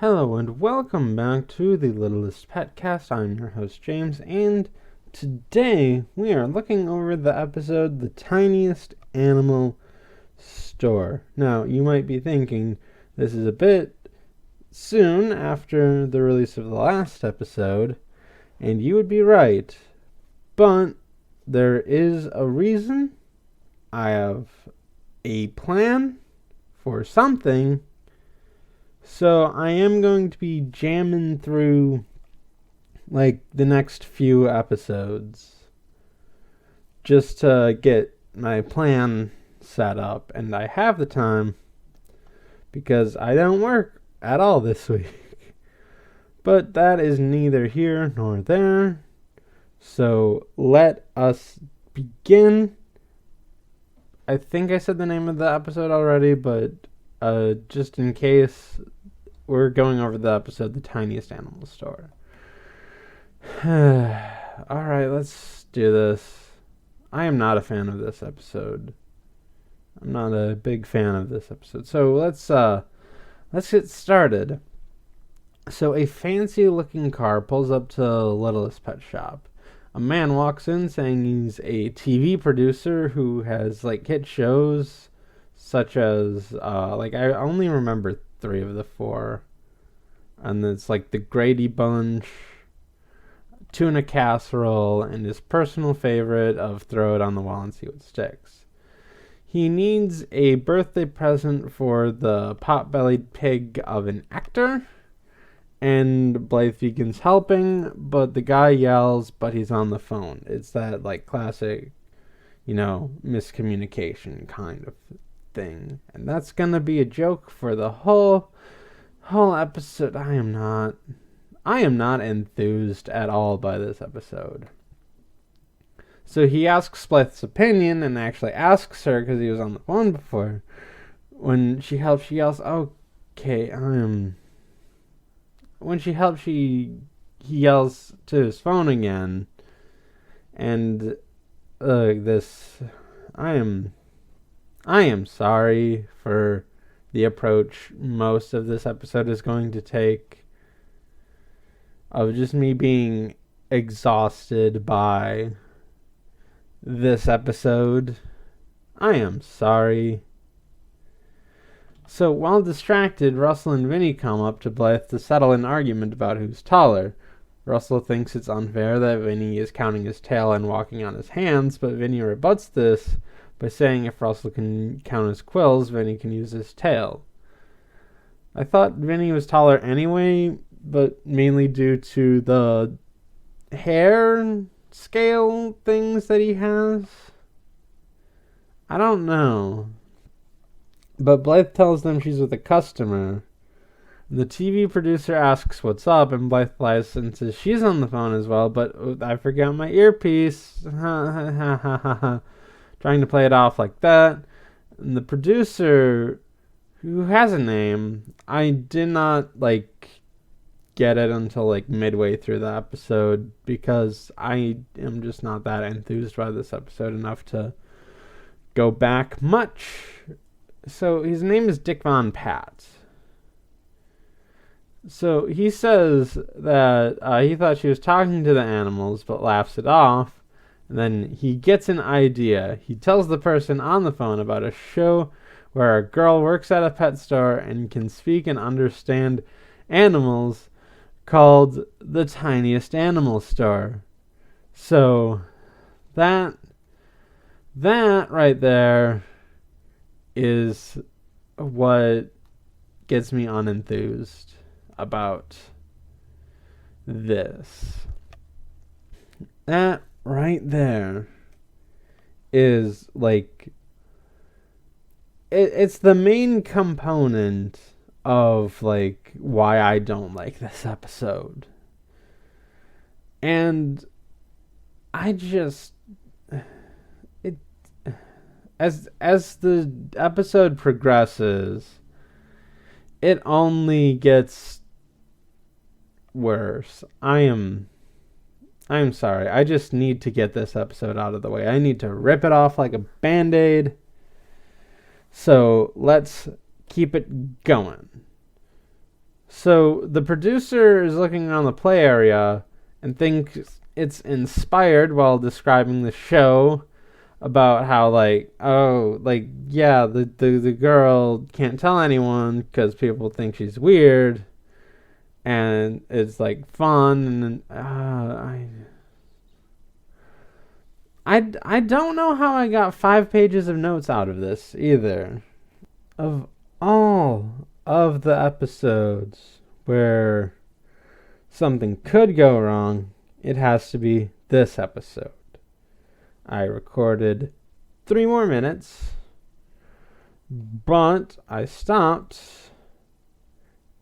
Hello and welcome back to the Littlest PetCast. I'm your host James, and today we are looking over the episode The Tiniest Animal Store. Now, you might be thinking this is a bit soon after the release of the last episode, and you would be right, but there is a reason. I have a plan for something. So I am going to be jamming through the next few episodes just to get my plan set up, and I have the time because I don't work at all this week. But that is neither here nor there. So let us begin. I think I said the name of the episode already, but just in case, we're going over the episode The Tiniest Animal Store. Alright, let's do this. I am not a fan of this episode. I'm not a big fan of this episode. So let's get started. So a fancy looking car pulls up to Littlest Pet Shop. A man walks in saying he's a TV producer who has hit shows such as I only remember 3 of the 4, and it's the Grady Bunch, Tuna Casserole, and his personal favorite of Throw It on the Wall and See What Sticks. He needs a birthday present for the pot-bellied pig of an actor, and Blythe begins helping, but the guy yells, but he's on the phone. It's that classic, miscommunication kind of thing, and that's gonna be a joke for the whole episode. I am not enthused at all by this episode. So he asks Blythe's opinion, and actually asks her because he was on the phone before. When she helps, she yells, "Okay, When she helps, he yells to his phone again, and I am sorry for the approach most of this episode is going to take, of just me being exhausted by this episode. I am sorry. So while distracted, Russell and Vinny come up to Blythe to settle an argument about who's taller. Russell thinks it's unfair that Vinny is counting his tail and walking on his hands, but Vinny rebuts this by saying if Russell can count his quills, Vinny can use his tail. I thought Vinny was taller anyway, but mainly due to the hair scale things that he has. I don't know. But Blythe tells them she's with a customer. The TV producer asks what's up, and Blythe lies and says she's on the phone as well, but I forgot my earpiece. Trying to play it off like that. And the producer, who has a name, I did not get it until midway through the episode, because I am just not that enthused by this episode enough to go back much. So his name is Dick Von Pat. So he says that he thought she was talking to the animals, but laughs it off. And then he gets an idea. He tells the person on the phone about a show where a girl works at a pet store and can speak and understand animals, called The Tiniest Animal Store. So that right there is what gets me unenthused about this. That right there is it's the main component of why I don't like this episode. And I just as the episode progresses, it only gets worse. I'm sorry. I just need to get this episode out of the way. I need to rip it off like a Band-Aid. So let's keep it going. So the producer is looking around the play area and thinks it's inspired while describing the show about how, like, oh, like, yeah, the girl can't tell anyone because people think she's weird, and it's like fun, and I don't know how I got 5 pages of notes out of this either. Of all of the episodes where something could go wrong, it has to be this episode. I recorded 3 more minutes, but I stopped,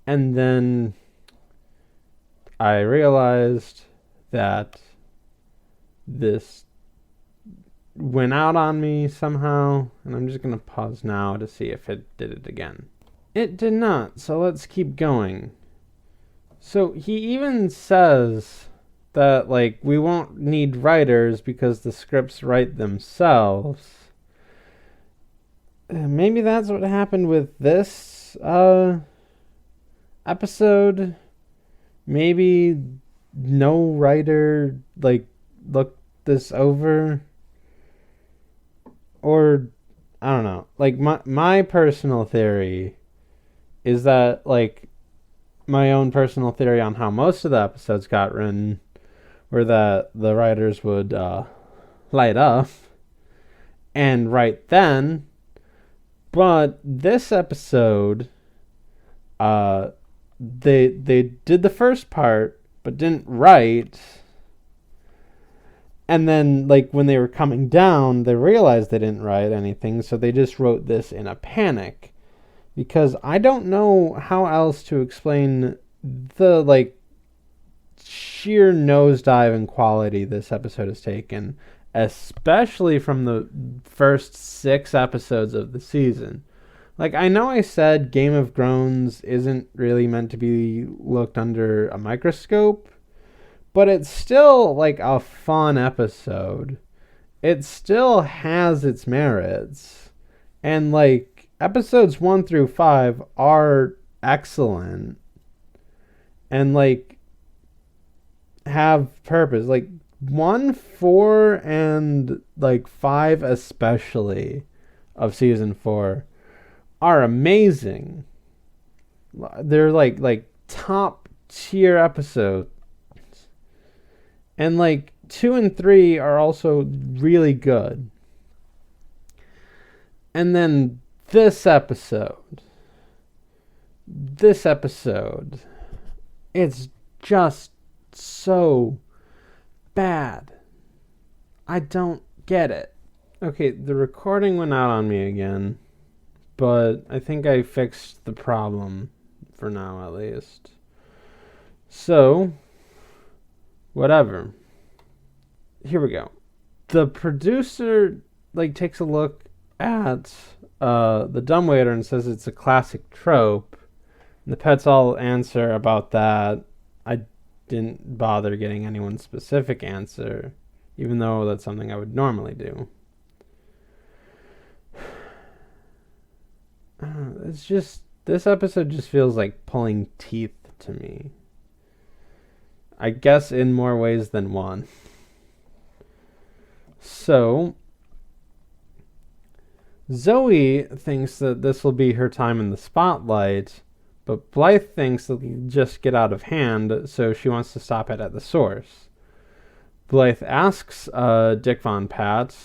and then I realized that this went out on me somehow, and I'm just going to pause now to see if it did it again. It did not, so let's keep going. So he even says that, like, we won't need writers because the scripts write themselves. Maybe that's what happened with this episode. Maybe no writer, like, looked this over. Or, I don't know. Like, my personal theory is that, like, my own personal theory on how most of the episodes got written were that the writers would light up and write then. But this episode, they did the first part, but didn't write. And then, like, when they were coming down, they realized they didn't write anything, so they just wrote this in a panic. Because I don't know how else to explain the, like, sheer nosedive in quality this episode has taken, especially from the first 6 episodes of the season. Like, I know I said Game of Thrones isn't really meant to be looked under a microscope, but it's still, like, a fun episode. It still has its merits. And, like, episodes 1 through 5 are excellent. And, like, have purpose. Like, 1, 4, and, like, 5 especially of season 4 are amazing. They're, like top tier episodes. And, like, 2 and 3 are also really good. And then this episode, it's just so bad. I don't get it. Okay, the recording went out on me again, but I think I fixed the problem for now, at least. So, whatever. Here we go. The producer, like, takes a look at the dumbwaiter and says it's a classic trope. And the pets all answer about that. I didn't bother getting anyone's specific answer, even though that's something I would normally do. It's just, this episode just feels like pulling teeth to me. I guess in more ways than one. So, Zoe thinks that this will be her time in the spotlight, but Blythe thinks that it'll just get out of hand, so she wants to stop it at the source. Blythe asks Dick Von Pat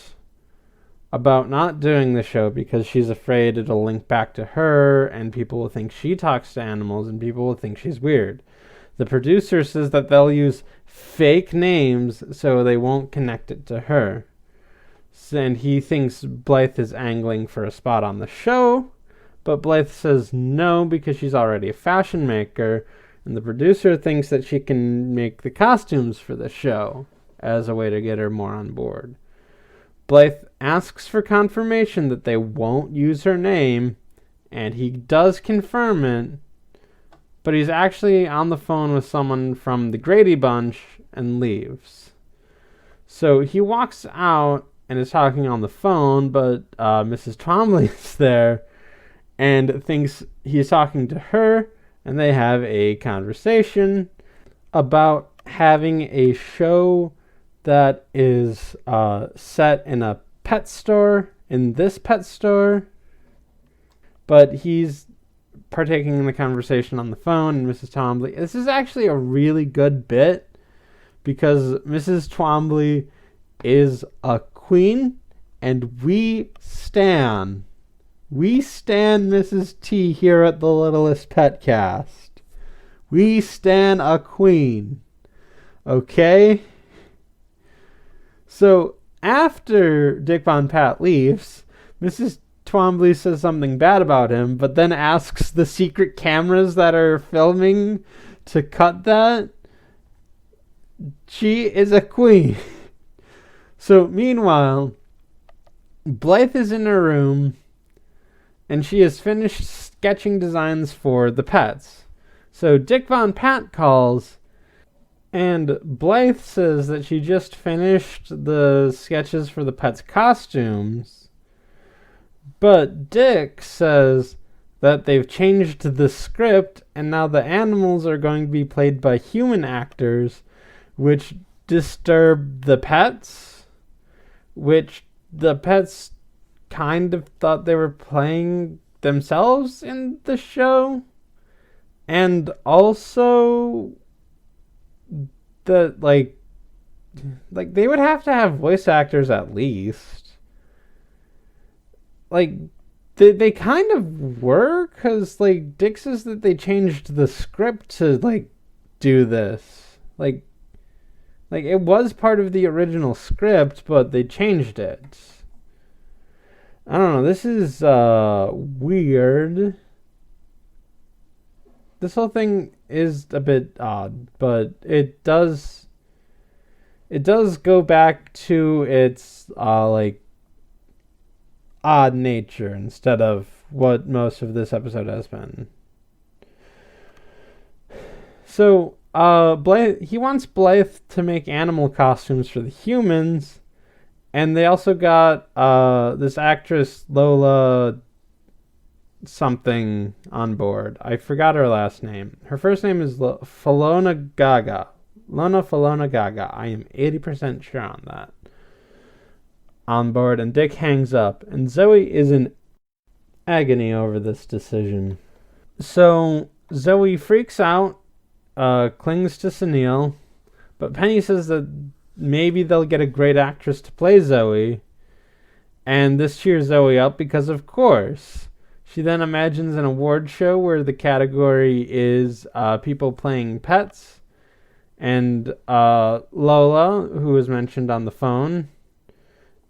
about not doing the show because she's afraid it'll link back to her, and people will think she talks to animals, and people will think she's weird. The producer says that they'll use fake names so they won't connect it to her. And he thinks Blythe is angling for a spot on the show, but Blythe says no because she's already a fashion maker, and the producer thinks that she can make the costumes for the show as a way to get her more on board. Blythe asks for confirmation that they won't use her name, and he does confirm it, but he's actually on the phone with someone from the Grady Bunch and leaves. So he walks out and is talking on the phone, but Mrs. Twombly is there and thinks he's talking to her and they have a conversation about having a show that is set in a pet store, in this pet store, but he's partaking in the conversation on the phone, and Mrs. Twombly. This is actually a really good bit because Mrs. Twombly is a queen, and we stan Mrs. T here at the Littlest PetCast. We stan a queen. Okay? So, after Dick Von Pat leaves, Mrs. Twombly says something bad about him, but then asks the secret cameras that are filming to cut that. She is a queen. So, meanwhile, Blythe is in her room, and she has finished sketching designs for the pets. So Dick Von Pat calls, and Blythe says that she just finished the sketches for the pets' costumes. But Dick says that they've changed the script, and now the animals are going to be played by human actors, which disturb the pets, which the pets kind of thought they were playing themselves in the show. And also that like they would have to have voice actors at least. Like they kind of were, because like Dick says that they changed the script to like do this. Like it was part of the original script, but they changed it. I don't know. This is weird. This whole thing is a bit odd, but it does go back to its like odd nature instead of what most of this episode has been. So Blythe, he wants Blythe to make animal costumes for the humans. And they also got this actress, Lola something, on board. I forgot her last name. Her first name is Falona Gaga. Lona Falona Gaga. I am 80% sure on that. On board, and Dick hangs up. And Zoe is in agony over this decision. So Zoe freaks out, clings to Sunil, but Penny says that maybe they'll get a great actress to play Zoe, and this cheers Zoe up because, of course, she then imagines an award show where the category is people playing pets, and Lola, who was mentioned on the phone,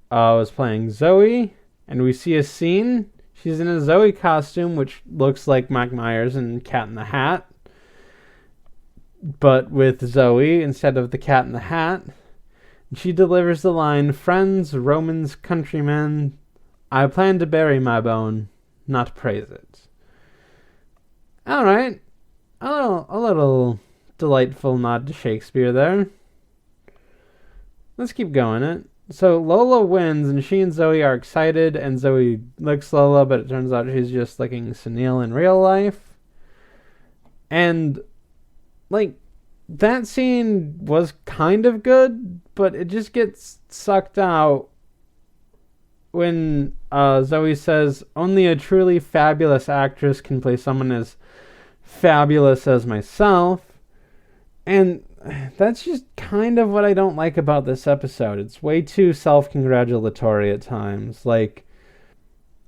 was playing Zoe, and we see a scene. She's in a Zoe costume, which looks like Mike Myers and Cat in the Hat, but with Zoe instead of the Cat in the Hat. She delivers the line, "Friends, Romans, countrymen, I plan to bury my bone, not praise it." All right. A little delightful nod to Shakespeare there. Let's keep going it. So Lola wins, and she and Zoe are excited, and Zoe licks Lola, but it turns out she's just licking Sunil in real life. And like, that scene was kind of good, but it just gets sucked out when Zoe says, "Only a truly fabulous actress can play someone as fabulous as myself." And that's just kind of what I don't like about this episode. It's way too self-congratulatory at times. Like,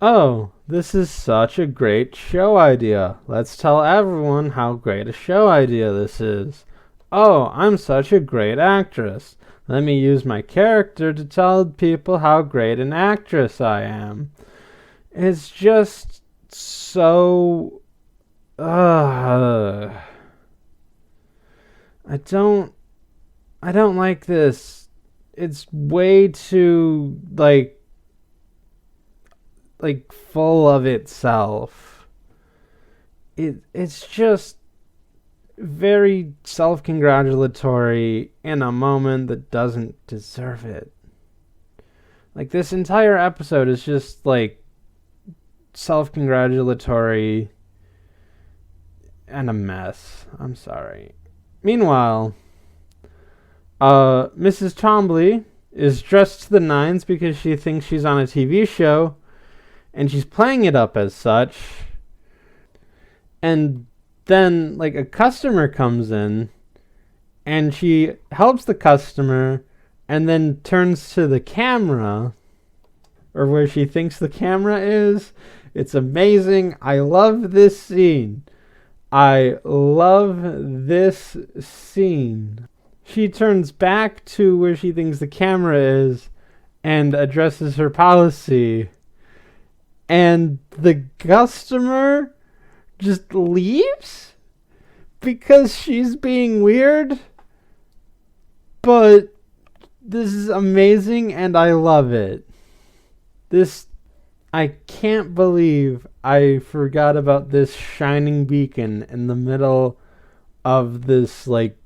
"Oh, this is such a great show idea. Let's tell everyone how great a show idea this is. Oh, I'm such a great actress. Let me use my character to tell people how great an actress I am." It's just so... I don't like this. It's way too, like full of itself. It's just very self-congratulatory in a moment that doesn't deserve it. Like, this entire episode is just like self-congratulatory, and a mess. I'm sorry. Meanwhile, Mrs. Twombly is dressed to the nines because she thinks she's on a TV show, and she's playing it up as such. And then, like, a customer comes in, and she helps the customer, and then turns to the camera, or where she thinks the camera is. It's amazing. I love this scene. I love this scene. She turns back to where she thinks the camera is and addresses her policy. And the customer just leaves because she's being weird. But this is amazing and I love it. I can't believe I forgot about this shining beacon in the middle of this, like,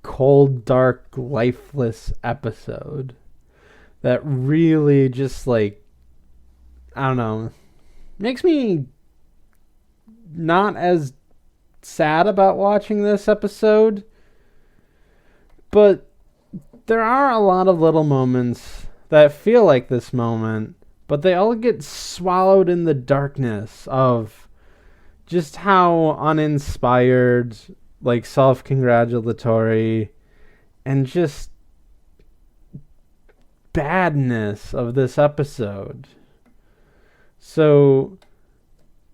cold, dark, lifeless episode that really just, like, I don't know, makes me not as sad about watching this episode, but there are a lot of little moments that feel like this moment, but they all get swallowed in the darkness of just how uninspired, like, self-congratulatory, and just badness of this episode. So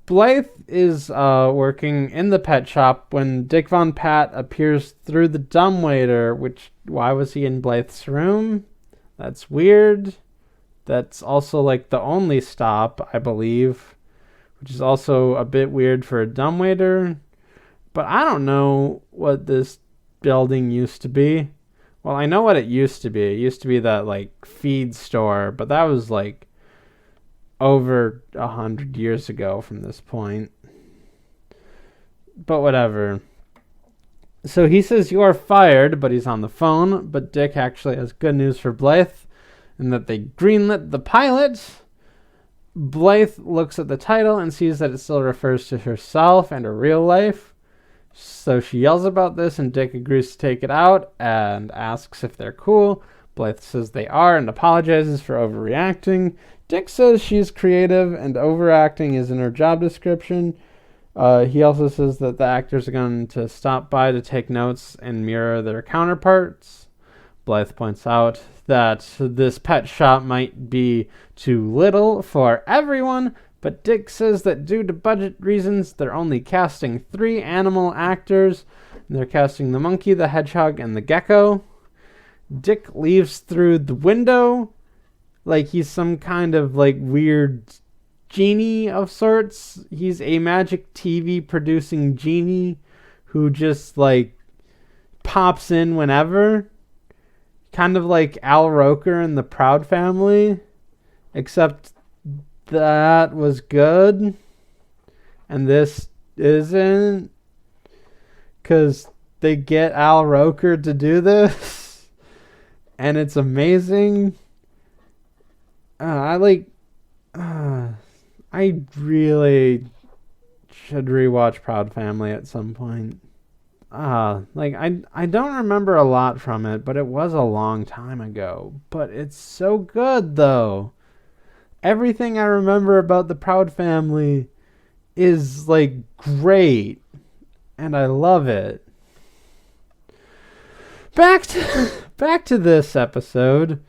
Blythe is working in the pet shop when Dick Von Pat appears through the dumbwaiter, which, why was he in Blythe's room? That's weird. That's also, like, the only stop, I believe, which is also a bit weird for a dumbwaiter. But I don't know what this building used to be. Well, I know what it used to be. It used to be that, like, feed store, but that was, like, over 100 years ago from this point. But whatever. So he says, "You are fired," but he's on the phone. But Dick actually has good news for Blythe, and that they greenlit the pilot. Blythe looks at the title and sees that it still refers to herself and her real life. So she yells about this, and Dick agrees to take it out and asks if they're cool. Blythe says they are and apologizes for overreacting. Dick says she's creative and overacting is in her job description. He also says that the actors are going to stop by to take notes and mirror their counterparts. Blythe points out that this pet shop might be too little for everyone, but Dick says that due to budget reasons, they're only casting 3 animal actors. And they're casting the monkey, the hedgehog, and the gecko. Dick leaves through the window like he's some kind of, like, weird genie of sorts. He's a magic TV producing genie who just, like, pops in whenever. Kind of like Al Roker in the Proud Family, except that was good and this isn't, because they get Al Roker to do this and it's amazing. I really should rewatch Proud Family at some point. I don't remember a lot from it, but it was a long time ago. But it's so good, though. Everything I remember about the Proud Family is, like, great. And I love it. Back to this episode.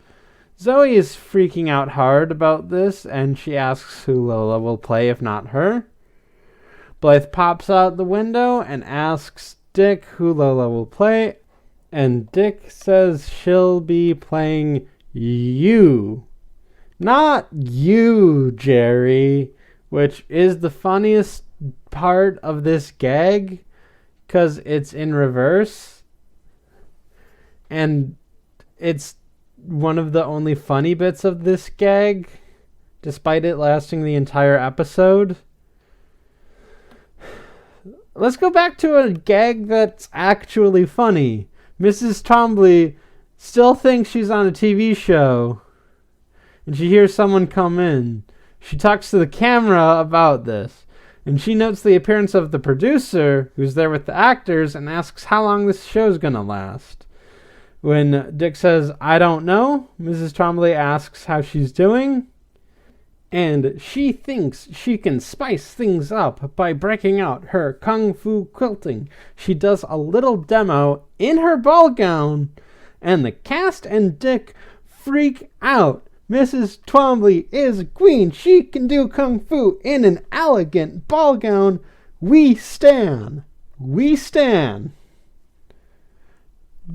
Zoe is freaking out hard about this, and she asks who Lola will play if not her. Blythe pops out the window and asks Dick who Lola will play, and Dick says she'll be playing you. Not you, Jerry, which is the funniest part of this gag, because it's in reverse, and it's one of the only funny bits of this gag, despite it lasting the entire episode. Let's go back to a gag that's actually funny. Mrs. Twombly still thinks she's on a TV show, and she hears someone come in. She talks to the camera about this. And she notes the appearance of the producer, who's there with the actors, and asks how long this show's gonna last. When Dick says, "I don't know," Mrs. Twombly asks how she's doing. And she thinks she can spice things up by breaking out her kung fu quilting. She does a little demo in her ball gown, and the cast and Dick freak out. Mrs. Twombly is a queen. She can do kung fu in an elegant ball gown. We stan. We stan.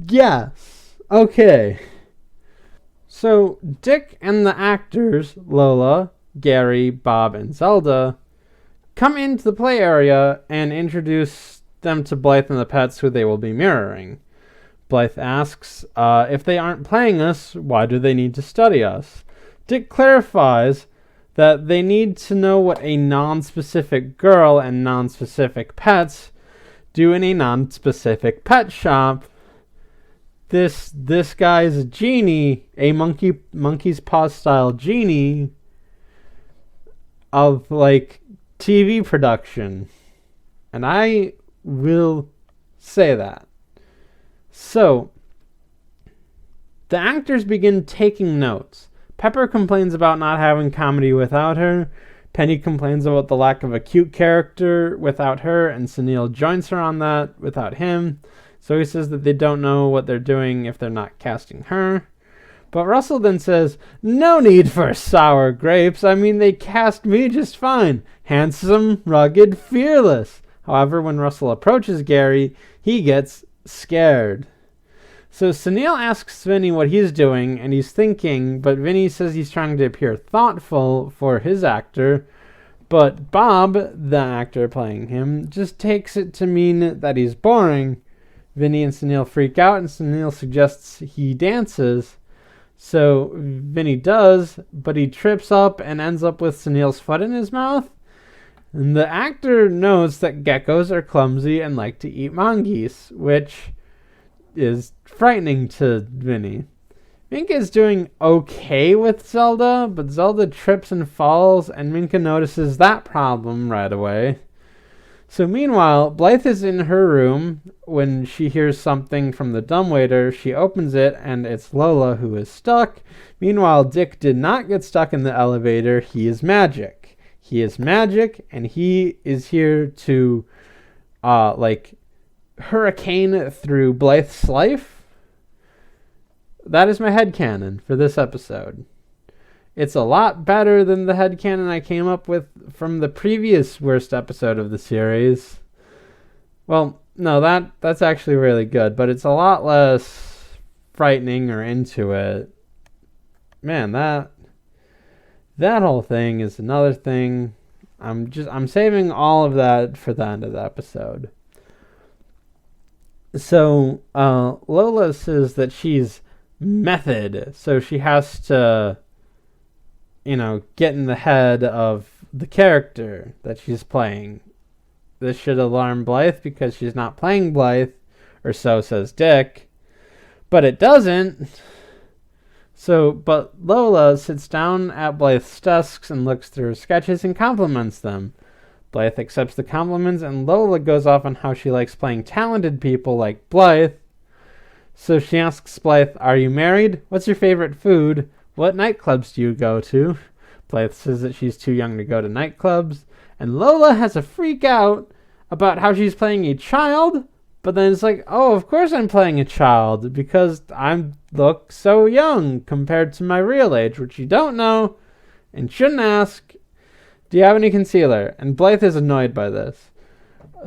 Yes. Okay. So Dick and the actors, Lola, Gary, Bob, and Zelda, come into the play area and introduce them to Blythe and the pets who they will be mirroring. Blythe asks, if they aren't playing us, why do they need to study us? Dick clarifies that they need to know what a non-specific girl and non-specific pets do in a non-specific pet shop. This guy's a genie, a monkey's paw style genie of like TV production. And I will say that. So, the actors begin taking notes. Pepper complains about not having comedy without her. Penny complains about the lack of a cute character without her, and Sunil joins her on that without him. So he says that they don't know what they're doing if they're not casting her. But Russell then says, no need for sour grapes. I mean, they cast me just fine. Handsome, rugged, fearless. However, when Russell approaches Gary, he gets scared. So Sunil asks Vinny what he's doing, and he's thinking, but Vinny says he's trying to appear thoughtful for his actor. But Bob, the actor playing him, just takes it to mean that he's boring. Vinny and Sunil freak out, and Sunil suggests he dances. So Vinny does, but he trips up and ends up with Sunil's foot in his mouth. And the actor knows that geckos are clumsy and like to eat mongoose, which is frightening to Vinny. Minka is doing okay with Zelda, but Zelda trips and falls, and Minka notices that problem right away. So meanwhile, Blythe is in her room. When she hears something from the dumbwaiter, she opens it, and it's Lola who is stuck. Meanwhile, Dick did not get stuck in the elevator. He is magic. He is magic, and he is here to, hurricane through Blythe's life. That is my headcanon for this episode. It's a lot better than the headcanon I came up with from the previous worst episode of the series. Well, no, that's actually really good, but it's a lot less frightening or into it. Man, that whole thing is another thing. I'm saving all of that for the end of the episode. So, Lola says that she's method, so she has to, get in the head of the character that she's playing. This should alarm Blythe because she's not playing Blythe, or so says Dick. But it doesn't. But Lola sits down at Blythe's desks and looks through her sketches and compliments them. Blythe accepts the compliments, and Lola goes off on how she likes playing talented people like Blythe. So she asks Blythe, are you married? What's your favorite food? What nightclubs do you go to? Blythe says that she's too young to go to nightclubs. And Lola has a freak out about how she's playing a child. But then it's like, oh, of course I'm playing a child because I look so young compared to my real age, which you don't know and shouldn't ask. Do you have any concealer? And Blythe is annoyed by this.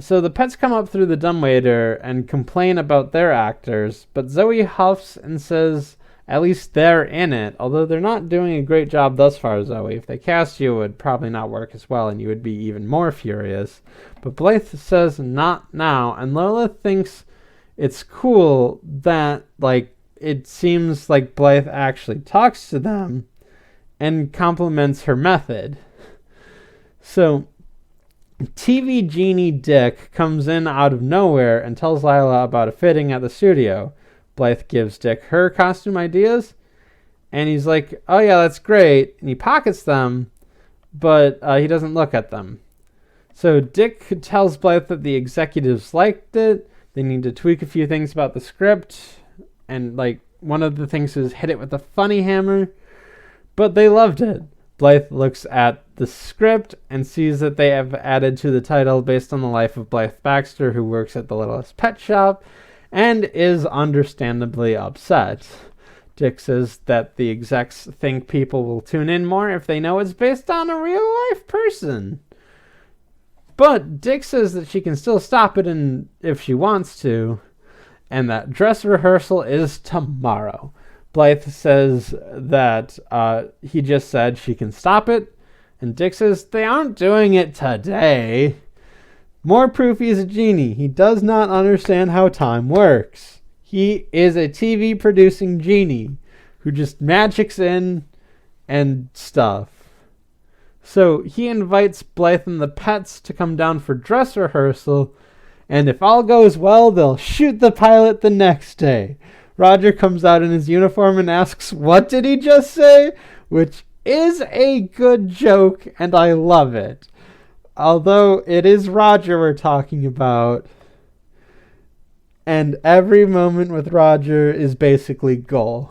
So the pets come up through the dumbwaiter and complain about their actors, but Zoe huffs and says at least they're in it, although they're not doing a great job thus far, Zoe. If they cast you, it would probably not work as well, and you would be even more furious. But Blythe says not now, and Lola thinks it's cool that, it seems like Blythe actually talks to them and compliments her method. So, TV Genie Dick comes in out of nowhere and tells Lila about a fitting at the studio. Blythe gives Dick her costume ideas, and he's like, oh yeah, that's great, and he pockets them, but he doesn't look at them. So Dick tells Blythe that the executives liked it. They need to tweak a few things about the script. And, like, one of the things is hit it with a funny hammer. But they loved it. Blythe looks at the script and sees that they have added to the title based on the life of Blythe Baxter, who works at the Littlest Pet Shop, and is understandably upset. Dick says that the execs think people will tune in more if they know it's based on a real-life person. But Dick says that she can still stop it if she wants to, and that dress rehearsal is tomorrow. Blythe says that he just said she can stop it, and Dick says they aren't doing it today. More proof he's a genie. He does not understand how time works. He is a TV producing genie who just magics in and stuff. So he invites Blythe and the pets to come down for dress rehearsal, and if all goes well, they'll shoot the pilot the next day. Roger comes out in his uniform and asks, "What did he just say?" Which is a good joke, and I love it. Although it is Roger we're talking about, and every moment with Roger is basically gold.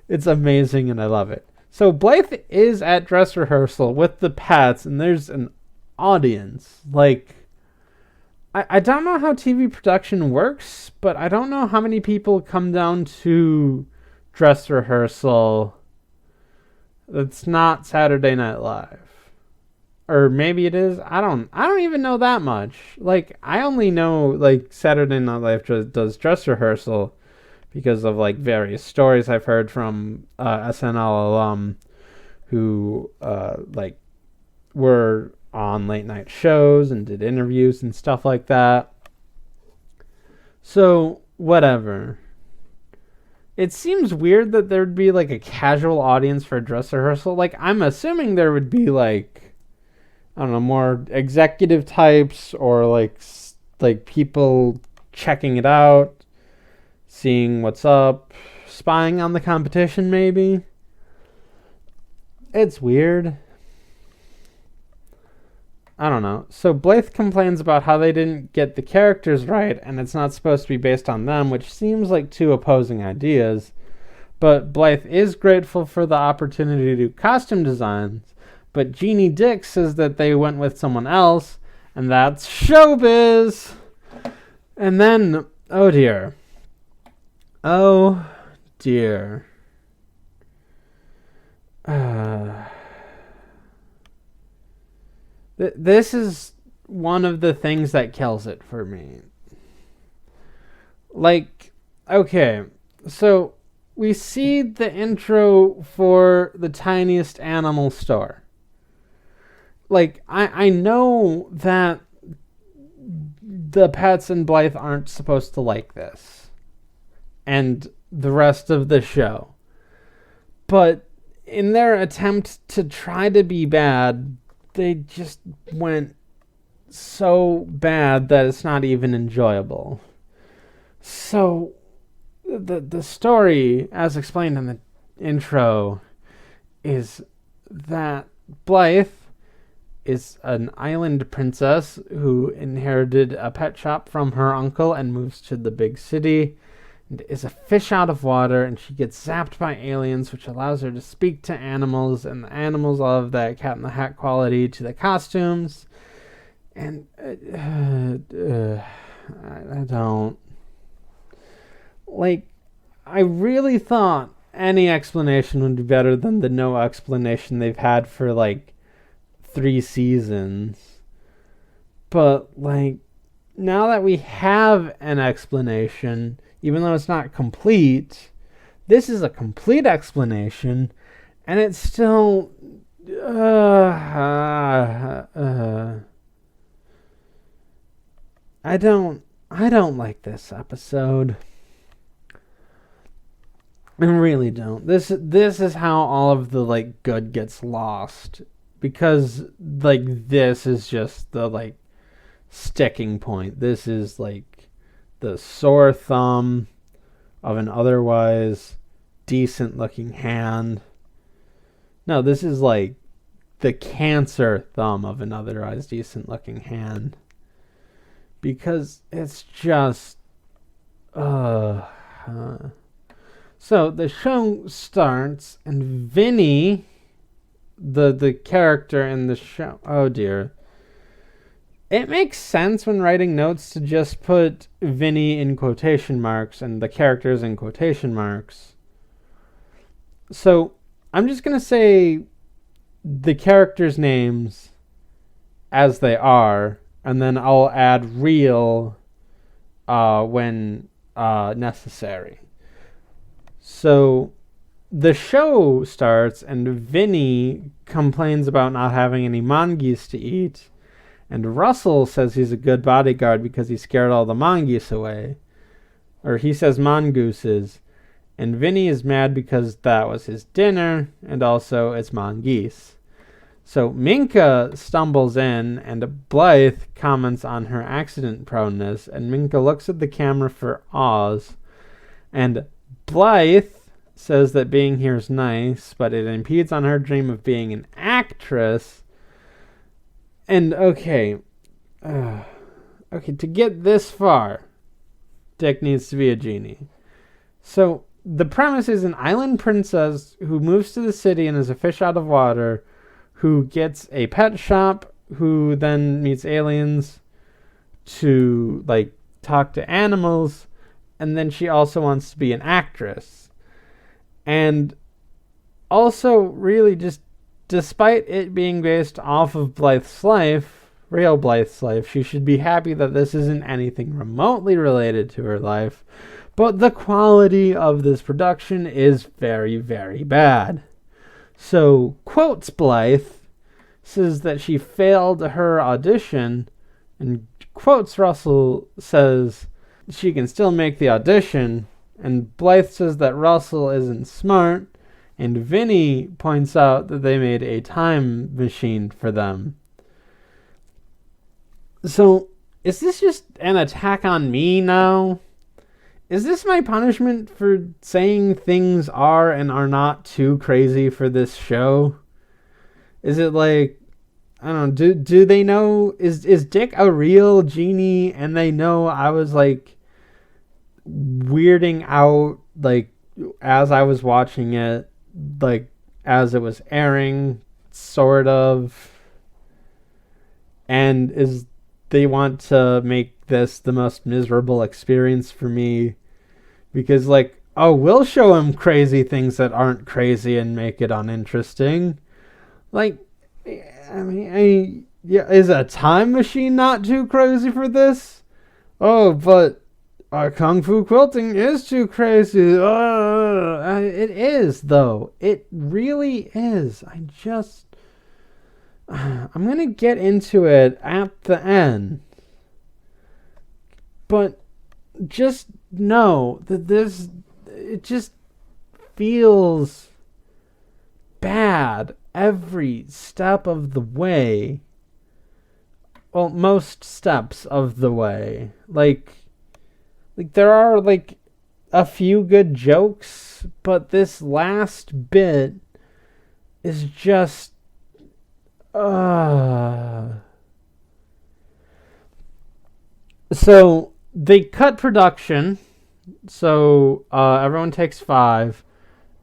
It's amazing, and I love it. So Blythe is at dress rehearsal with the pets, and there's an audience. Like, I don't know how TV production works, but I don't know how many people come down to dress rehearsal that's not Saturday Night Live. Or maybe it is. I don't even know that much. Like, I only know, like, Saturday Night Live does dress rehearsal because of, like, various stories I've heard from SNL alum who like were on late night shows and did interviews and stuff like that. So whatever. It seems weird that there'd be like a casual audience for a dress rehearsal. Like, I'm assuming there would be like, I don't know, more executive types or like people checking it out, seeing what's up, spying on the competition maybe. It's weird. I don't know. So Blythe complains about how they didn't get the characters right and it's not supposed to be based on them, which seems like two opposing ideas. But Blythe is grateful for the opportunity to do costume designs. But Genie Dick says that they went with someone else, and that's showbiz. And then, oh dear. Oh dear. This is one of the things that kills it for me. Like, okay, so we see the intro for the Tiniest Animal Store. Like, I know that the pets and Blythe aren't supposed to like this. And the rest of the show. But in their attempt to try to be bad, they just went so bad that it's not even enjoyable. So, the story, as explained in the intro, is that Blythe is an island princess who inherited a pet shop from her uncle and moves to the big city. And is a fish out of water, and she gets zapped by aliens, which allows her to speak to animals, and the animals love that Cat in the Hat quality to the costumes. And I don't like. I really thought any explanation would be better than the no explanation they've had for like 3 seasons. But like, now that we have an explanation, even though it's not complete, this is a complete explanation, and it's still I don't like this episode. I really don't. This is how all of the like good gets lost, because like this is just the like sticking point. This is like the sore thumb of an otherwise decent looking hand. No, this is like the cancer thumb of an otherwise decent looking hand. Because it's just... So the show starts, and Vinny, the character in the show... Oh, dear. It makes sense when writing notes to just put Vinny in quotation marks and the characters in quotation marks. So I'm just going to say the characters' names as they are, and then I'll add real when necessary. So the show starts, and Vinny complains about not having any mongoose to eat, and Russell says he's a good bodyguard because he scared all the mongoose away. Or he says mongooses. And Vinny is mad because that was his dinner, and also it's mongoose. So Minka stumbles in, and Blythe comments on her accident proneness, and Minka looks at the camera for Oz. And Blythe says that being here is nice, but it impedes on her dream of being an actress. And okay, to get this far, Dick needs to be a genie. So the premise is an island princess who moves to the city and is a fish out of water, who gets a pet shop, who then meets aliens to talk to animals, and then she also wants to be an actress. And also really just despite it being based off of Blythe's life, real Blythe's life, she should be happy that this isn't anything remotely related to her life. But the quality of this production is very, very bad. So, quotes Blythe, says that she failed her audition, and quotes Russell, says she can still make the audition, and Blythe says that Russell isn't smart, and Vinny points out that they made a time machine for them. So, is this just an attack on me now? Is this my punishment for saying things are and are not too crazy for this show? Is it I don't know, do they know, is Dick a real genie and they know I was weirding out as I was watching it, as it was airing, sort of, and they want to make this the most miserable experience for me because we'll show him crazy things that aren't crazy and make it uninteresting. Is a time machine not too crazy for this? Oh, but Kung Fu quilting is too crazy. It is, though. It really is. I'm going to get into it at the end. But just know that it just feels bad every step of the way. Well, most steps of the way. There are a few good jokes, but this last bit is just So they cut production, so everyone takes 5,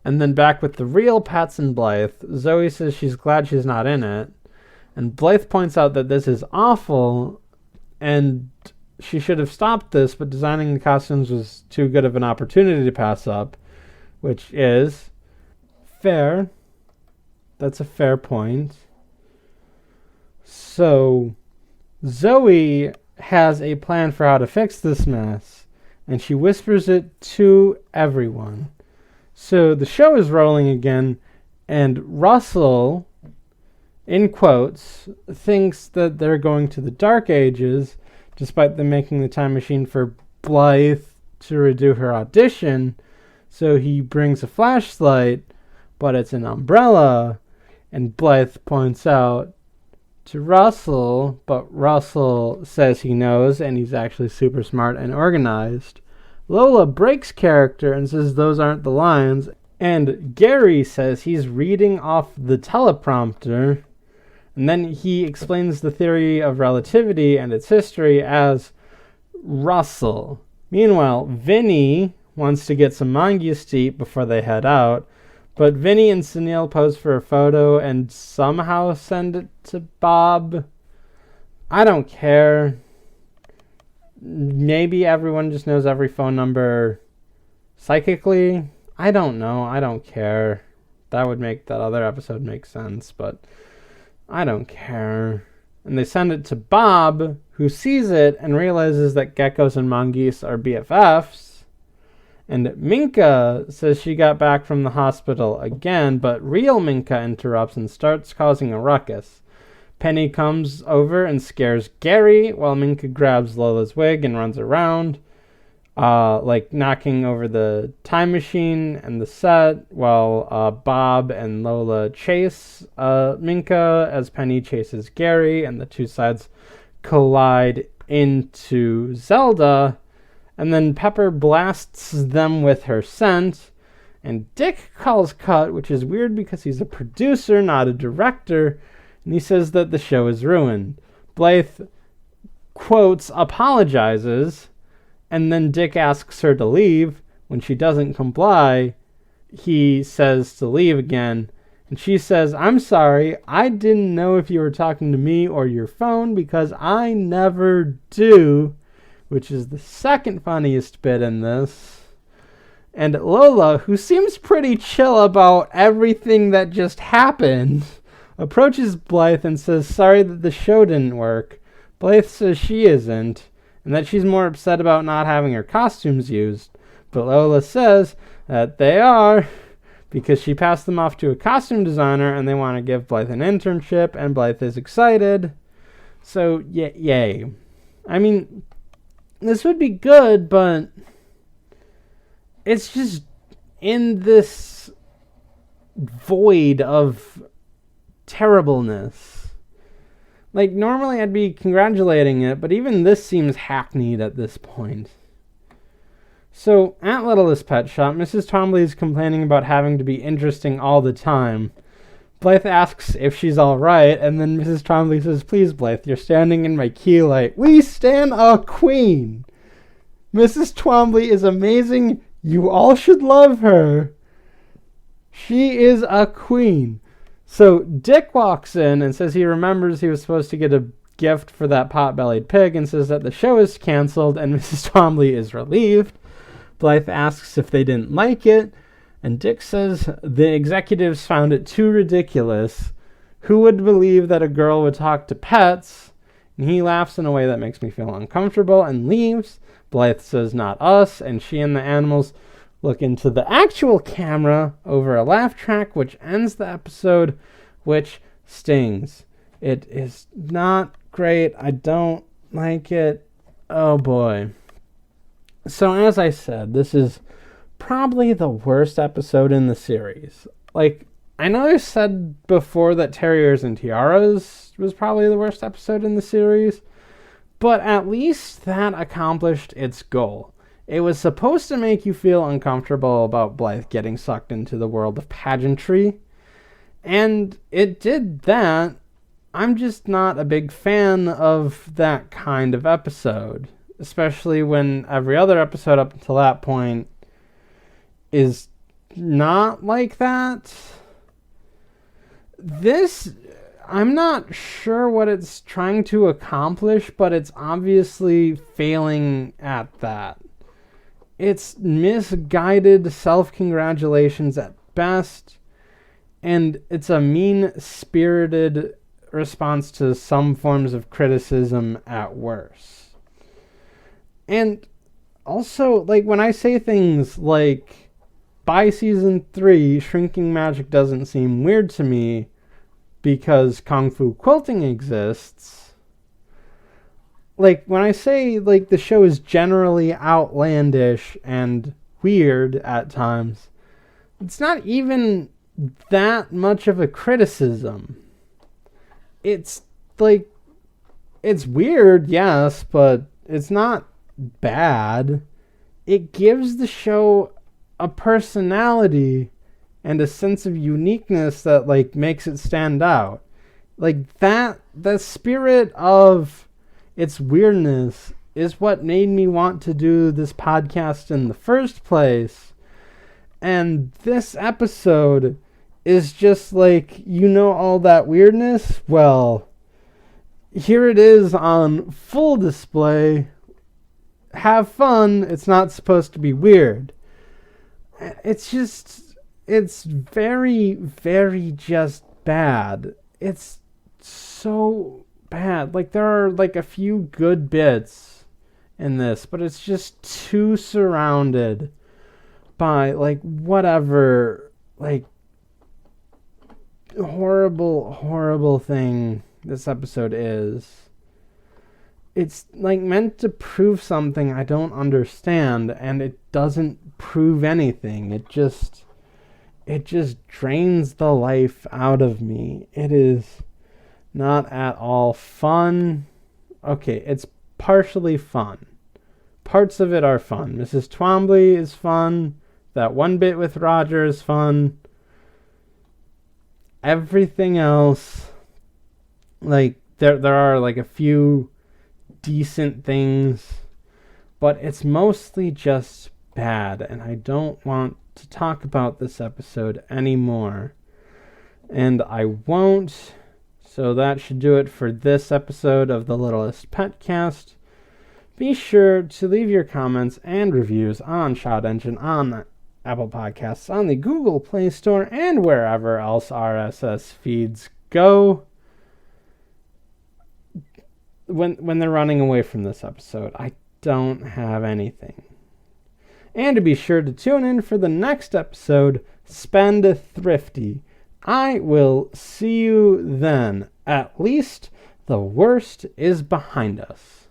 and then back with the real Pats and Blythe. Zoe says she's glad she's not in it, and Blythe points out that this is awful, and she should have stopped this, but designing the costumes was too good of an opportunity to pass up, which is fair. That's a fair point. So Zoe has a plan for how to fix this mess, and she whispers it to everyone. So the show is rolling again, and Russell, in quotes, thinks that they're going to the Dark Ages, despite them making the time machine for Blythe to redo her audition. So he brings a flashlight, but it's an umbrella, and Blythe points out to Russell, but Russell says he knows, and he's actually super smart and organized. Lola breaks character and says those aren't the lines, and Gary says he's reading off the teleprompter, And then he explains the theory of relativity and its history as Russell. Meanwhile, Vinny wants to get some mongoose to eat before they head out, but Vinny and Sunil pose for a photo and somehow send it to Bob. I don't care. Maybe everyone just knows every phone number psychically. I don't know. I don't care. That would make that other episode make sense, but I don't care. And they send it to Bob, who sees it and realizes that geckos and mongoose are BFFs. And Minka says she got back from the hospital again, but real Minka interrupts and starts causing a ruckus. Penny comes over and scares Gary while Minka grabs Lola's wig and runs around, knocking over the time machine and the set, while Bob and Lola chase Minka as Penny chases Gary, and the two sides collide into Zelda, and then Pepper blasts them with her scent, and Dick calls cut, which is weird because he's a producer, not a director, and he says that the show is ruined. Blythe, quotes, apologizes, and then Dick asks her to leave. When she doesn't comply, he says to leave again. And she says, I'm sorry, I didn't know if you were talking to me or your phone because I never do, which is the second funniest bit in this. And Lola, who seems pretty chill about everything that just happened, approaches Blythe and says sorry that the show didn't work. Blythe says she isn't, and that she's more upset about not having her costumes used. But Lola says that they are, because she passed them off to a costume designer and they want to give Blythe an internship, and Blythe is excited. So, yay. I mean, this would be good, but it's just in this void of terribleness. Like, normally I'd be congratulating it, but even this seems hackneyed at this point. So, at Littlest Pet Shop, Mrs. Twombly is complaining about having to be interesting all the time. Blythe asks if she's alright, and then Mrs. Twombly says, please, Blythe, you're standing in my key light. We stand a queen! Mrs. Twombly is amazing. You all should love her. She is a queen. So Dick walks in and says he remembers he was supposed to get a gift for that pot-bellied pig and says that the show is canceled, and Mrs. Twombly is relieved. Blythe asks if they didn't like it, and Dick says the executives found it too ridiculous. Who would believe that a girl would talk to pets? And he laughs in a way that makes me feel uncomfortable and leaves. Blythe says not us, and she and the animals look into the actual camera over a laugh track, which ends the episode, which stings. It is not great. I don't like it. Oh boy. So as I said, this is probably the worst episode in the series. Like, I know I said before that Terriers and Tiaras was probably the worst episode in the series, but at least that accomplished its goal. It was supposed to make you feel uncomfortable about Blythe getting sucked into the world of pageantry, and it did that. I'm just not a big fan of that kind of episode, especially when every other episode up until that point is not like that. This, I'm not sure what it's trying to accomplish, but it's obviously failing at that. It's misguided self-congratulations at best, and it's a mean-spirited response to some forms of criticism at worst. And also, like, when I say things like, by season 3, shrinking magic doesn't seem weird to me because Kung Fu quilting exists, like, when I say, like, the show is generally outlandish and weird at times, it's not even that much of a criticism. It's, like, it's weird, yes, but it's not bad. It gives the show a personality and a sense of uniqueness that, like, makes it stand out. Like that, the spirit of its weirdness is what made me want to do this podcast in the first place. And this episode is just like, all that weirdness? Well, here it is on full display. Have fun. It's not supposed to be weird. It's very, very just bad. It's so bad. Like, there are like a few good bits in this, but it's just too surrounded by like whatever like horrible thing this episode is. It's like meant to prove something I don't understand, and it doesn't prove anything. It just drains the life out of me. It is not at all fun. Okay, it's partially fun. Parts of it are fun. Mrs. Twombly is fun. That one bit with Roger is fun. Everything else, like, there are like a few decent things, but it's mostly just bad, and I don't want to talk about this episode anymore. And I won't, so that should do it for this episode of the Littlest PetCast. Be sure to leave your comments and reviews on Shout Engine, on Apple Podcasts, on the Google Play Store, and wherever else RSS feeds go. When they're running away from this episode, I don't have anything. And to be sure to tune in for the next episode, Spend Thrifty. I will see you then. At least the worst is behind us.